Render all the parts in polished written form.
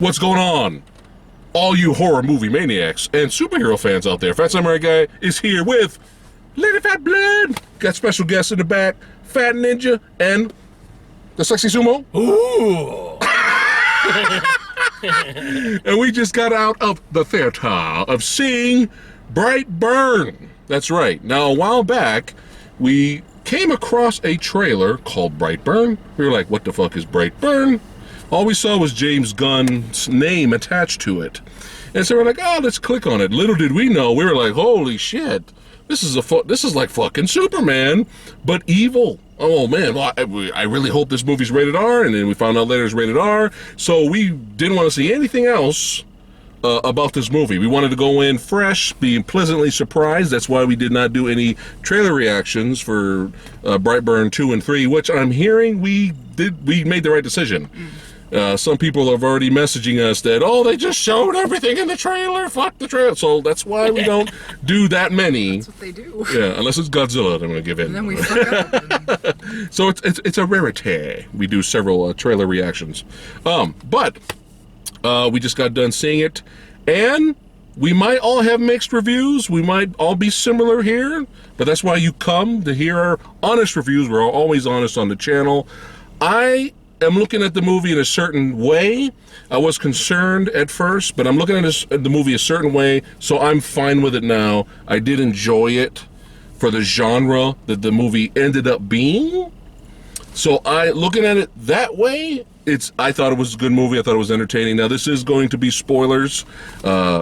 What's going on? All you horror movie maniacs and superhero fans out there, Phat Samurai Guy is here with Lady Phat Blood. Got special guests in the back, Phat Ninja and the Sexy Sumo. Ooh! And we just got out of the theater of seeing Brightburn. That's right. Now, a while back, we came across a trailer called Brightburn. We were like, what the fuck is Brightburn? All we saw was James Gunn's name attached to it. And so we're like, oh, let's click on it. Little did we know, we were like, holy shit. This is like fucking Superman, but evil. Oh man, well, I really hope this movie's rated R, and then we found out later it's rated R. So we didn't want to see anything else about this movie. We wanted to go in fresh, being pleasantly surprised. That's why we did not do any trailer reactions for Brightburn 2 and 3, which I'm hearing we made the right decision. Some people are already messaging us that, oh, they just showed everything in the trailer, fuck the trailer. So that's why we don't do that many. That's what they do. Yeah, unless it's Godzilla, then I'm going to give in. And then we fuck up. So it's a rarity. We do several trailer reactions. But we just got done seeing it, and we might all have mixed reviews. We might all be similar here, but that's why you come to hear our honest reviews. We're always honest on the channel. I am looking at the movie in a certain way. I was concerned at first, but I'm looking at the movie a certain way, so I'm fine with it now. I did enjoy it for the genre that the movie ended up being. So looking at it that way, I thought it was a good movie. I thought it was entertaining. Now, this is going to be spoilers,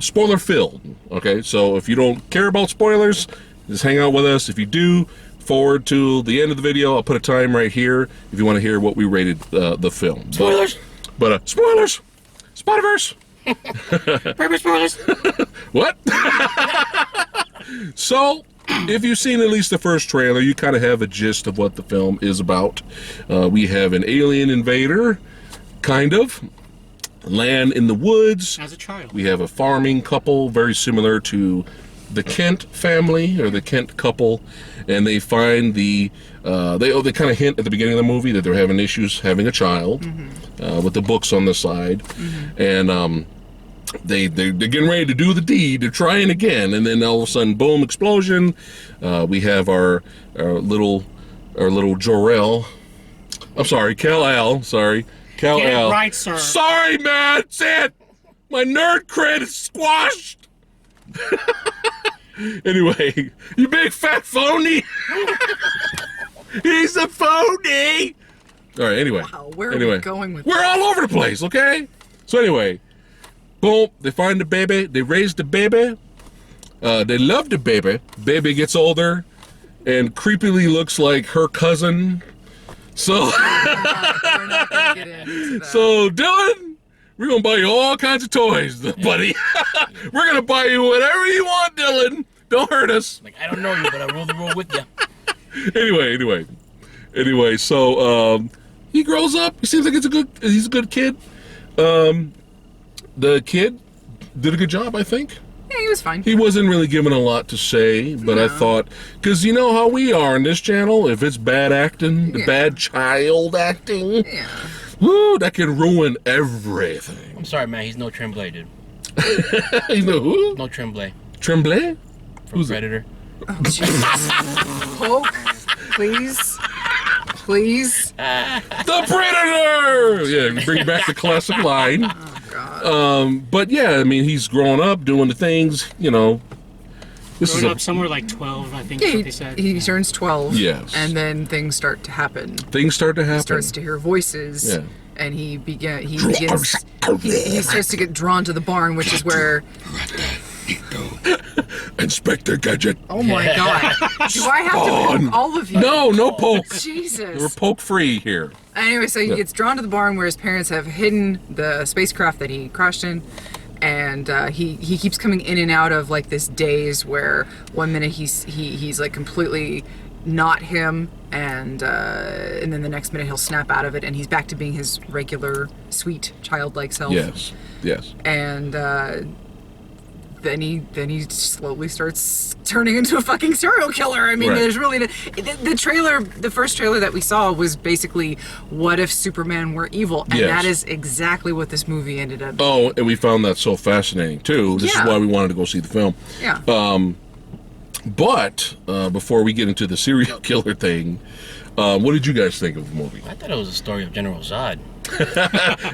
spoiler filled, okay? So if you don't care about spoilers, just hang out with us. If you do, forward to the end of the video. I'll put a time right here if you want to hear what we rated the film. Spoilers! But spoilers! Spider-Verse! Purple spoilers! What? So, if you've seen at least the first trailer, you kind of have a gist of what the film is about. We have an alien invader, kind of, land in the woods. As a child. We have a farming couple, very similar to the Kent family, or the Kent couple, and they find they kind of hint at the beginning of the movie that they're having issues having a child, with the books on the side, and they're getting ready to do the deed. They're trying again, and then all of a sudden, boom, explosion. We have our little Jor-El. I'm sorry, Kal-El. Sorry, Kal-El. Get it right, sir. Sorry, man. That's it. My nerd cred is squashed. Anyway, you big fat phony. He's a phony. All right. Anyway. Wow, where are we going with We're all over the place. Okay. So anyway. Boom, they find the baby, they raise the baby, they love the baby. Baby gets older and creepily looks like her cousin. So, We're not gonna get into that. so Dylan, we're gonna buy you all kinds of toys, buddy. We're gonna buy you whatever you want, Dylan. Don't hurt us. Like, I don't know you, but I roll the roll with you. Anyway, so he grows up. He seems like he's a good kid. The kid did a good job, I think. Yeah, he was fine. He wasn't really given a lot to say, but I thought, because you know how we are on this channel, if it's bad acting, bad child acting, woo, that can ruin everything. I'm sorry, man. He's no Tremblay, dude. You know who? No Tremblay. Tremblay? From Predator. Oh, Jesus. Poke, please. Please. The Predator! Yeah, bring back the classic line. Oh, God. But yeah, I mean, he's growing up, doing the things, you know. Growing up somewhere like 12, I think, Yeah, is what they said. he turns 12. Yes. And then things start to happen. Things start to happen. He starts to hear voices. Yeah. And he starts to get drawn to the barn, which is where... Inspector Gadget. Oh my God. Do I have to poke all of you? No poke. Jesus. We're poke free here. Anyway, so he gets drawn to the barn where his parents have hidden the spacecraft that he crashed in, and he keeps coming in and out of like this daze where one minute he's like completely not him, and then the next minute he'll snap out of it and he's back to being his regular sweet childlike self. Yes. And then he slowly starts turning into a fucking serial killer. I mean, Right. there's really the first trailer that we saw was basically, what if Superman were evil? And Yes. that is exactly what this movie ended up being. Oh, and we found that so fascinating too. This Yeah. is why we wanted to go see the film. Yeah. But before we get into the serial killer thing, what did you guys think of the movie? I thought it was a story of General Zod.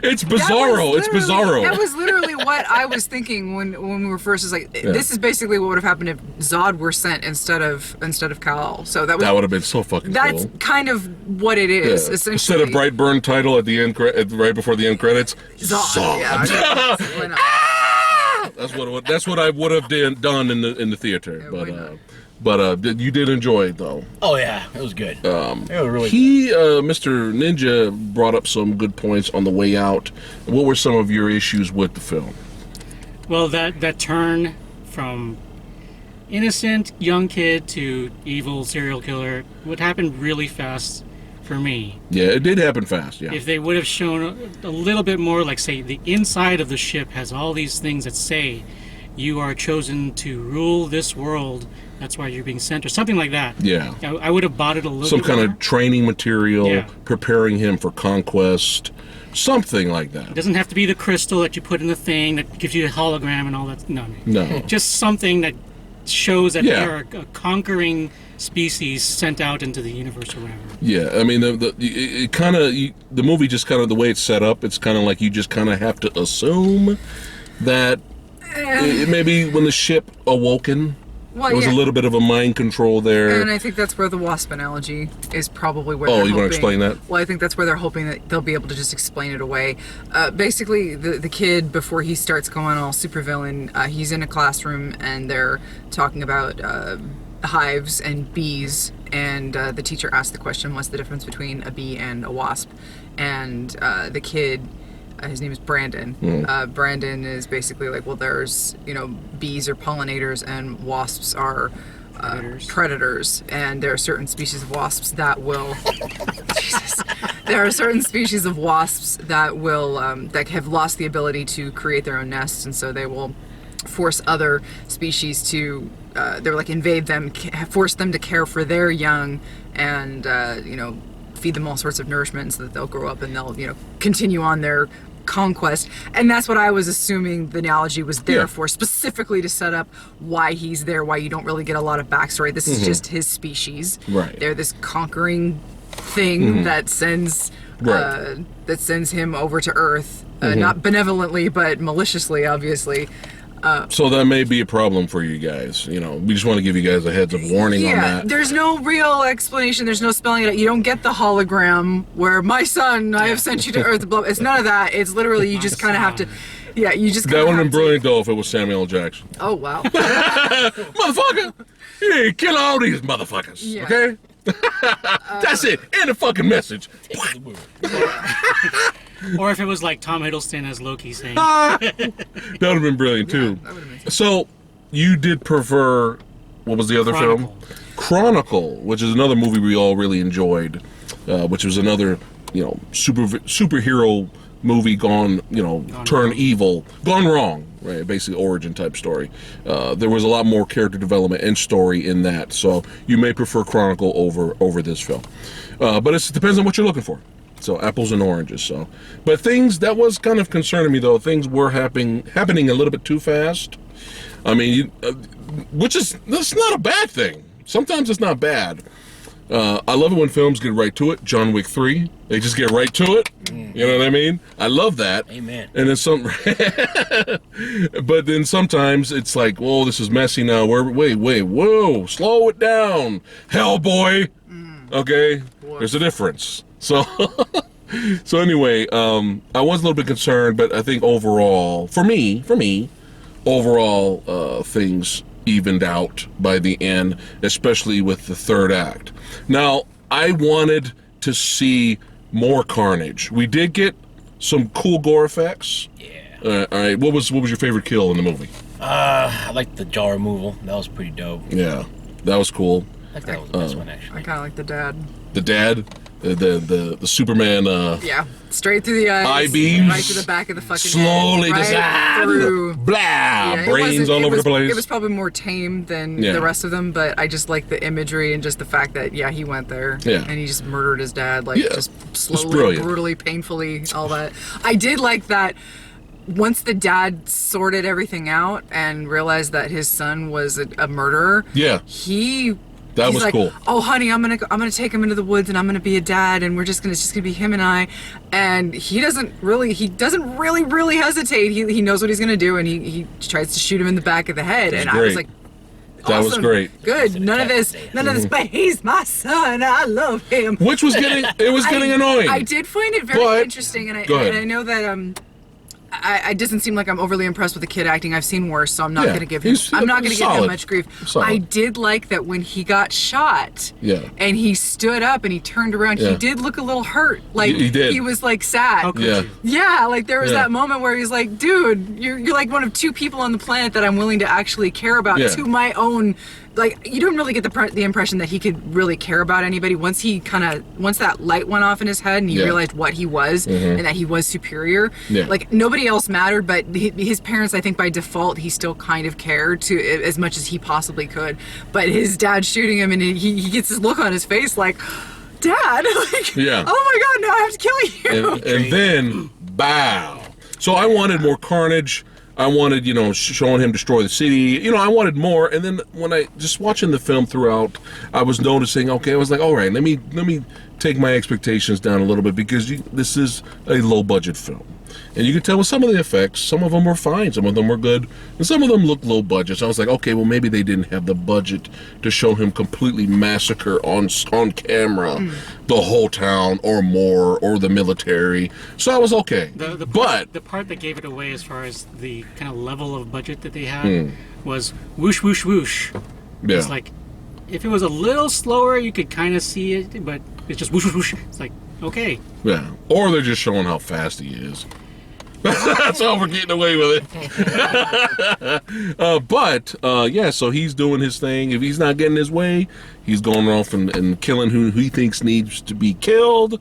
It's bizarro. It's bizarro. That was literally what I was thinking when we were first. Is like, this is basically what would have happened if Zod were sent instead of Kal-El. So that That would have been so fucking that's cool. kind of what it is, Yeah. essentially. Instead of Brightburn title at the end, right before the end credits, Zod. Yeah, why not? That's what I would have done in the theater. why But you did enjoy it though. Oh yeah, it was good. It was really Mr. Ninja brought up some good points on the way out. What were some of your issues with the film? Well, that turn from innocent young kid to evil serial killer would happen really fast for me. Yeah, it did happen fast. Yeah. If they would have shown a little bit more, like, say, the inside of the ship has all these things that say you are chosen to rule this world, that's why you're being sent, or something like that. Yeah. I would have bought it a little Some bit kind more. of training material, Yeah. preparing him for conquest, something like that. It doesn't have to be the crystal that you put in the thing that gives you a hologram and all that. No. No. Just something that shows that Yeah. they're a conquering species sent out into the universe or whatever. Yeah, I mean, it kind of the movie just kind of the way it's set up. It's kind of like you just kind of have to assume that maybe when the ship awoken, Well, there was a little bit of a mind control there. And I think that's where the wasp analogy is probably where Oh, they're you wanna hoping- explain that? Well, I think that's where they're hoping that they'll be able to just explain it away. Basically, the kid, before he starts going all supervillain, he's in a classroom and they're talking about hives and bees, and the teacher asked the question, what's the difference between a bee and a wasp? And the kid, his name is Brandon. Brandon is basically like, well, there's, bees are pollinators and wasps are predators. And there are certain species of wasps that will Jesus. There are certain species of wasps that will that have lost the ability to create their own nests, and so they will force other species to they're like invade them, force them to care for their young, and feed them all sorts of nourishment so that they'll grow up and they'll continue on their conquest. And that's what I was assuming the analogy was there for, specifically to set up why he's there, why you don't really get a lot of backstory. This is just his species. Right. They're this conquering thing that sends him over to Earth, not benevolently but maliciously, obviously. So that may be a problem for you guys. We just want to give you guys a heads up warning on that. There's no real explanation. There's no spelling it out. You don't get the hologram where my son, I have sent you to Earth. Blah, blah. It's none of that. It's literally you just kind of have to. Yeah, you just. That would have been brilliant though if it was Samuel L. Jackson. Oh wow. Motherfucker! Hey, kill all these motherfuckers. Yeah. Okay? That's it. End the fucking message. Or if it was like Tom Hiddleston as Loki saying, That would have been brilliant too. That would've been- So, you did prefer, what was the other film? Chronicle, which is another movie we all really enjoyed, which was another, superhero movie gone evil, gone wrong, right? Basically origin type story. There was a lot more character development and story in that, so you may prefer Chronicle over this film. But it depends on what you're looking for. So apples and oranges. So, but things that was kind of concerning me though. Things were happening a little bit too fast. I mean, that's not a bad thing. Sometimes it's not bad. I love it when films get right to it. John Wick 3, they just get right to it. You know what I mean? I love that. Amen. And then but then sometimes it's like, whoa, this is messy now. Wait, whoa, slow it down, Hellboy. Okay, there's a difference. So, anyway, I was a little bit concerned, but I think overall, for me, overall, things evened out by the end, especially with the third act. Now, I wanted to see more Carnage. We did get some cool gore effects. Yeah. All right, what was your favorite kill in the movie? I liked the jaw removal. That was pretty dope. Yeah, that was cool. I think that was the best one, actually. I kind of like the dad. The dad the Superman. Yeah, straight through the eyes, I-beams. right to the back of the fucking Slowly head, right through. blah, Yeah, brains all over the place. It was probably more tame than the rest of them, but I just like the imagery and just the fact that he went there and he just murdered his dad, like just slowly, brutally, painfully, all that. I did like that. Once the dad sorted everything out and realized that his son was a murderer, that he's was like, cool. Oh, honey, I'm gonna take him into the woods and I'm gonna be a dad and it's just gonna be him and I. And he doesn't really hesitate. He knows what he's gonna do and he tries to shoot him in the back of the head. And great. I was like, That was great. Good. None of this. But he's my son. I love him. Which was getting annoying. I did find it very interesting, and go ahead. I know that it doesn't seem like I'm overly impressed with the kid acting. I've seen worse, so I'm not going to give him. I'm not going to give him much grief. Solid. I did like that when he got shot. And he stood up and he turned around. He did look a little hurt. Like he did. He was like sad. How could you? Yeah, like there was that moment where he's like, "Dude, you're like one of two people on the planet that I'm willing to actually care about to my own." Like, you don't really get the impression that he could really care about anybody once that light went off in his head and he realized what he was and that he was superior. Like, nobody else mattered, but his parents, I think by default, he still kind of cared to as much as he possibly could. But his dad shooting him and he gets this look on his face like, Dad, like, oh my God, no, I have to kill you. And then, bow. So I wanted more carnage. I wanted, showing him destroy the city. I wanted more. And then when I just watching the film throughout, I was noticing. Okay, I was like, all right, let me take my expectations down a little bit because this is a low budget film, and you can tell with some of the effects. Some of them were fine, some of them were good, and some of them looked low budget. So I was like, okay, well maybe they didn't have the budget to show him completely massacre on camera the whole town or more or the military. So I was okay. The part that gave it away as far as the kind of level of budget that they had was whoosh whoosh whoosh. Yeah. It's like if it was a little slower, you could kind of see it, but it's just whoosh whoosh whoosh. It's like okay. Yeah. Or they're just showing how fast he is. That's how we're getting away with it. So he's doing his thing. If he's not getting his way, he's going off and killing who he thinks needs to be killed.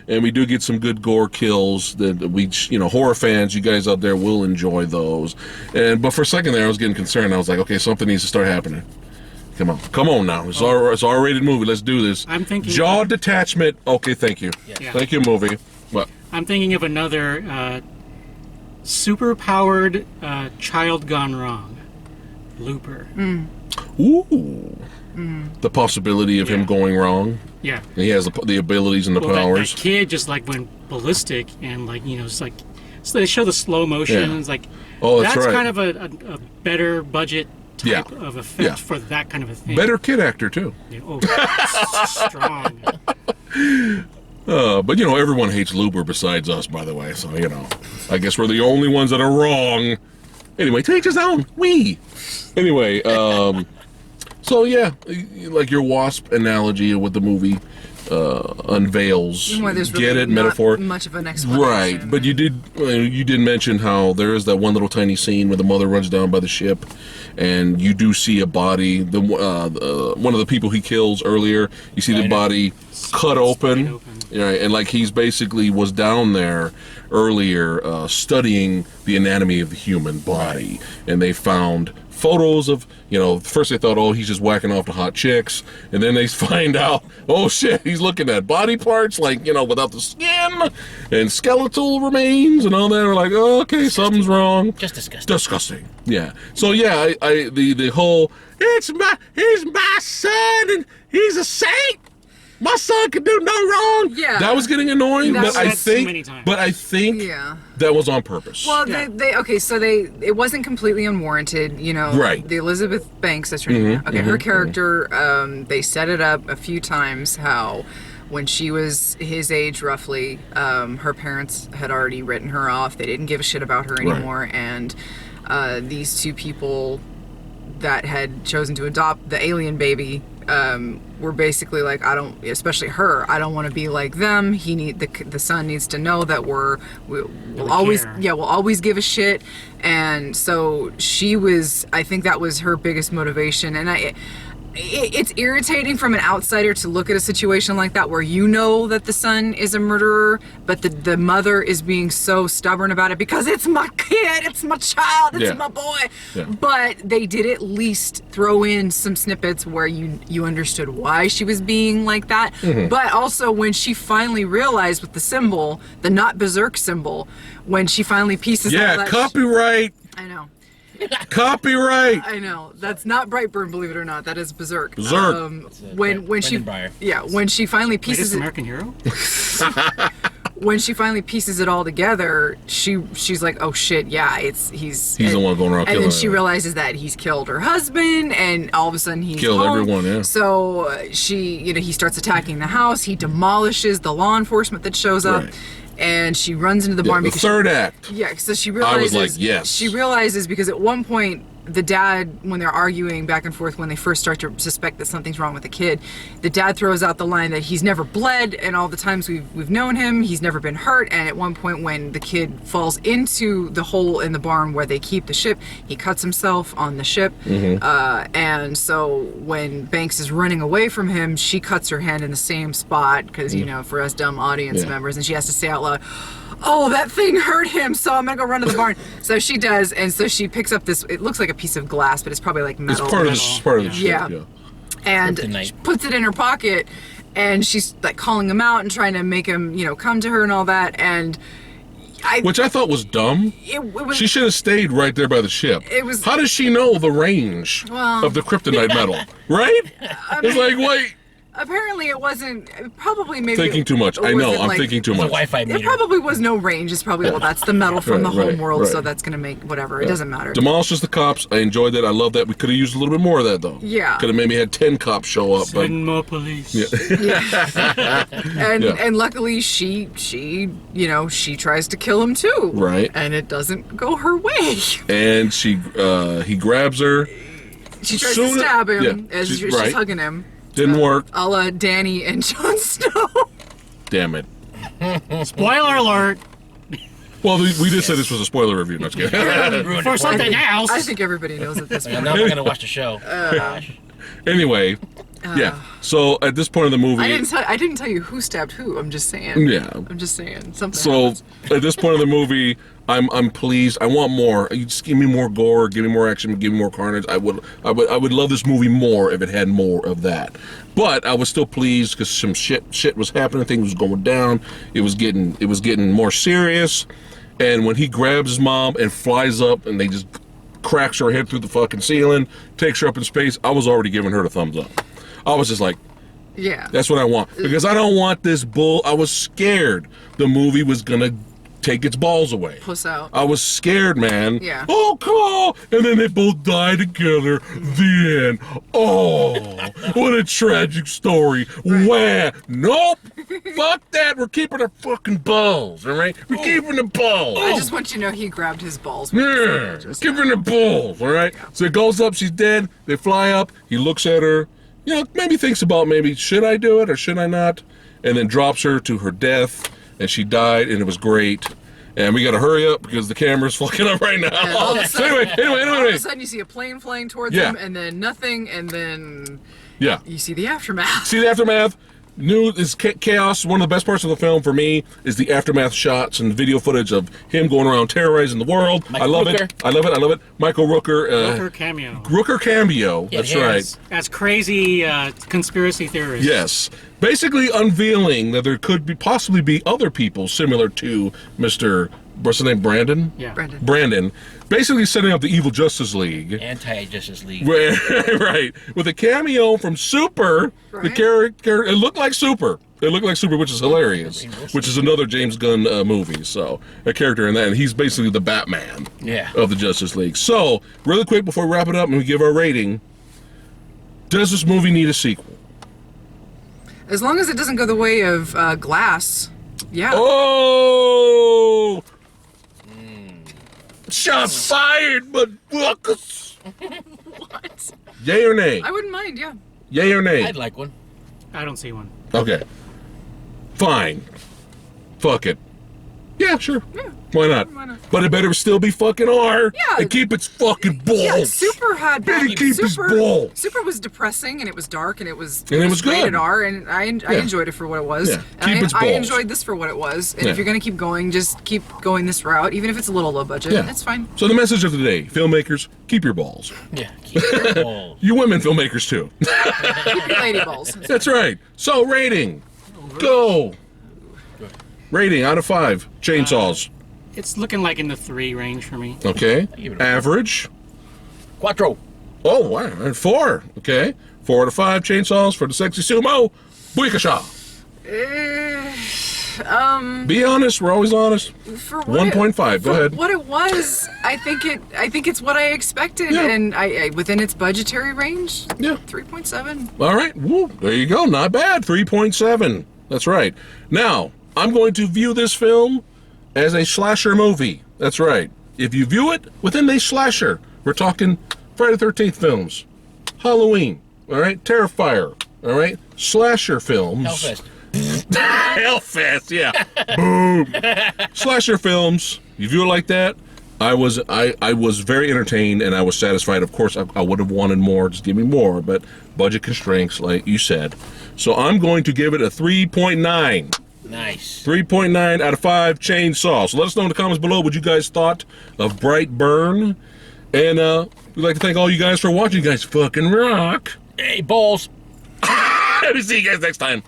And we do get some good gore kills that we, horror fans, you guys out there will enjoy those. But for a second there, I was getting concerned. I was like, okay, something needs to start happening. Come on now. It's an R-rated movie. Let's do this. I'm thinking jaw detachment. Okay, thank you. Yeah. Thank you, movie. What? I'm thinking of another super-powered child gone wrong. Looper. Ooh. The possibility of him going wrong. Yeah. He has the abilities and the powers. That kid just like went ballistic and it's like so they show the slow motion and it's like that's right. kind of a better budget type of effect for that kind of a thing. Better kid actor too. Strong. But everyone hates Looper besides us, by the way. So I guess we're the only ones that are wrong. Anyway, to each his own. Anyway, so yeah, like your wasp analogy of what the movie unveils. Well, there's really get it? not Metaphor. Much of an explanation. Right, but you did mention how there is that one little tiny scene where the mother runs down by the ship, and you do see a body. One of the people he kills earlier, you see the body cut open. Right, and like he's basically was down there earlier studying the anatomy of the human body, and they found photos of, first they thought, oh, he's just whacking off the hot chicks, and then they find out, oh shit, he's looking at body parts, like, without the skin, and skeletal remains, and all that. We're like, oh, okay, something's wrong. Just disgusting. Disgusting. Yeah. So yeah, the whole, he's my son, and he's a saint. My son can do no wrong. Yeah, that was getting annoying. But I think yeah. that was on purpose. Well, it wasn't completely unwarranted. Right. The Elizabeth Banks, that's her name. Okay, her character. They set it up a few times how, when she was his age roughly, her parents had already written her off. They didn't give a shit about her anymore, and these two people that had chosen to adopt the alien baby were basically like, especially her, I don't want to be like them. The son needs to know that we'll always give a shit. And so she was, I think that was her biggest motivation. And it's irritating from an outsider to look at a situation like that where you know that the son is a murderer, but the mother is being so stubborn about it because it's my kid, it's my child, it's my boy. Yeah. But they did at least throw in some snippets where you understood why she was being like that. But also when she finally realized with the symbol, the not berserk symbol, when she finally pieces all that copyright. I know. Copyright. I know. That's not Brightburn, believe it or not. That is Berserk. Berserk. When she finally pieces Latest American Hero? when she finally pieces it all together, she's like, oh shit, yeah, he's the one going around and killing then she her. realizes that he's killed her husband, and all of a sudden he's Killed home. everyone, yeah. So he starts attacking the house. He demolishes the law enforcement that shows up. Right. And she runs into the barn The because third act. yeah, so she realizes. I was like, yes. She realizes because at one point the dad, when they're arguing back and forth, when they first start to suspect that something's wrong with the kid, the dad throws out the line that he's never bled, and all the times we've known him, he's never been hurt. And at one point, when the kid falls into the hole in the barn where they keep the ship, he cuts himself on the ship. And so when Banks is running away from him, she cuts her hand in the same spot because for us dumb audience members, and she has to say out loud, oh, that thing hurt him, so I'm gonna go run to the barn. So she does, and so she picks up this, it looks like a piece of glass, but it's probably like metal. It's part of the ship. Yeah. And she puts it in her pocket, and she's like calling him out and trying to make him, come to her and all that. And Which I thought was dumb. it was, She should have stayed right there by the ship. It was- How does she know the range of the kryptonite metal? Right? It's like, wait. apparently it wasn't, probably maybe. Thinking too much. I know, wasn't, I'm like, thinking too It's a much. Wi-Fi There meter. probably was no range. It's probably, well, that's the metal from the home Right, world, so right. that's gonna make whatever. It doesn't matter. Demolishes the cops. I enjoyed that. I love that. We could have used a little bit more of that, though. Yeah. Could have maybe had 10 cops show up. But Send more police. And luckily she tries to kill him too. Right. And it doesn't go her way. And he grabs her. She tries Soon- to stab him yeah, as she's right. hugging him. Didn't work. A la Danny and Jon Snow. Damn it. Spoiler alert! Well, we just said this was a spoiler review. No, just kidding. Ruined For it something else! I think everybody knows at this I'm point. not gonna watch the show. Gosh. Anyway, yeah. So at this point in the movie, I didn't tell you who stabbed who. I'm just saying. yeah. I'm just saying something. So happens. at this point in the movie, I'm pleased. I want more. You just give me more gore, give me more action, give me more carnage. I would love this movie more if it had more of that. But I was still pleased because some shit was happening. Things was going down. It was getting more serious. And when he grabs his mom and flies up, and they just cracks her head through the fucking ceiling, takes her up in space, I was already giving her the thumbs up. I was just like, Yeah. that's what I want. Because I don't want this bull. I was scared the movie was going to take its balls away. Puss out. I was scared, man. Yeah. Oh, cool. And then they both die together. The end. Oh, what a tragic story. Wah. Nope. Fuck that. We're keeping our fucking balls, all right? We're keeping the balls. I just want you to know he grabbed his balls. Yeah, keeping the balls, all right? So it goes up. She's dead. They fly up. He looks at her. Maybe thinks about should I do it or should I not? And then drops her to her death. And she died, and it was great. And we got to hurry up because the camera's fucking up right now. all of a sudden- Anyway. All of a sudden you see a plane flying towards Yeah. him, and then nothing, and then Yeah. you see the aftermath. See the aftermath. New is chaos. One of the best parts of the film for me is the aftermath shots and video footage of him going around terrorizing the world. I love it. I love it. Michael Rooker. Rooker cameo. Rooker cameo. Yeah, That's hairs. right. As crazy conspiracy theorists. Yes. Basically unveiling that there could possibly be other people similar to Mr. What's his name? Brandon? Yeah. Brandon. Basically setting up the Evil Justice League. Anti-Justice League. Right. With a cameo from Super. The Right. character. It looked like Super. Which is hilarious. Which is another James Gunn movie. So, a character in that. And he's basically the Batman of the Justice League. So, really quick before we wrap it up and we give our rating. Does this movie need a sequel? As long as it doesn't go the way of Glass, yeah. Oh! Shots fired, motherfuckers! What? Yay or nay? I wouldn't mind, yeah. Yay or nay? I'd like one. I don't see one. Okay. Fine. Fuck it. Yeah, sure. Yeah. Why not? Why not? But it better still be fucking R. Yeah. And keep its fucking balls. Yeah, Super had Better keep his Super. balls. Super was depressing and it was dark and it was good. rated R and I enjoyed it for what it was. Yeah, And keep its I balls. enjoyed this for what it was. And Yeah. if you're gonna keep going, just keep going this route, even if it's a little low budget. Yeah. That's fine. So the message of the day, filmmakers, keep your balls. Yeah. Keep your balls. You women filmmakers too. Keep your lady balls. That's right. So rating. Go. Rating out of 5. Chainsaws. It's looking like in the 3 range for me. Okay. give it a Average. Quattro. Oh, wow. 4. Okay. 4 out of 5 chainsaws for the sexy sumo. Buikasha. Be honest. We're always honest. For what 1.5. Go ahead. What it was, I think it's what I expected, Yeah. and I within its budgetary range. Yeah. 3.7. All right. Woo. There you go. Not bad. 3.7. That's right. Now, I'm going to view this film as a slasher movie. That's right. If you view it within a slasher, we're talking Friday the 13th films, Halloween, all right, Terrifier, all right, slasher films. Hellfest. Hellfest, yeah. Boom. Slasher films. You view it like that. I was very entertained and I was satisfied. Of course, I would have wanted more. Just give me more, but budget constraints, like you said. So I'm going to give it a 3.9. Nice. 3.9 out of 5 chainsaw. So let us know in the comments below what you guys thought of Brightburn. And we'd like to thank all you guys for watching. You guys fucking rock. Hey, balls. Let me see you guys next time.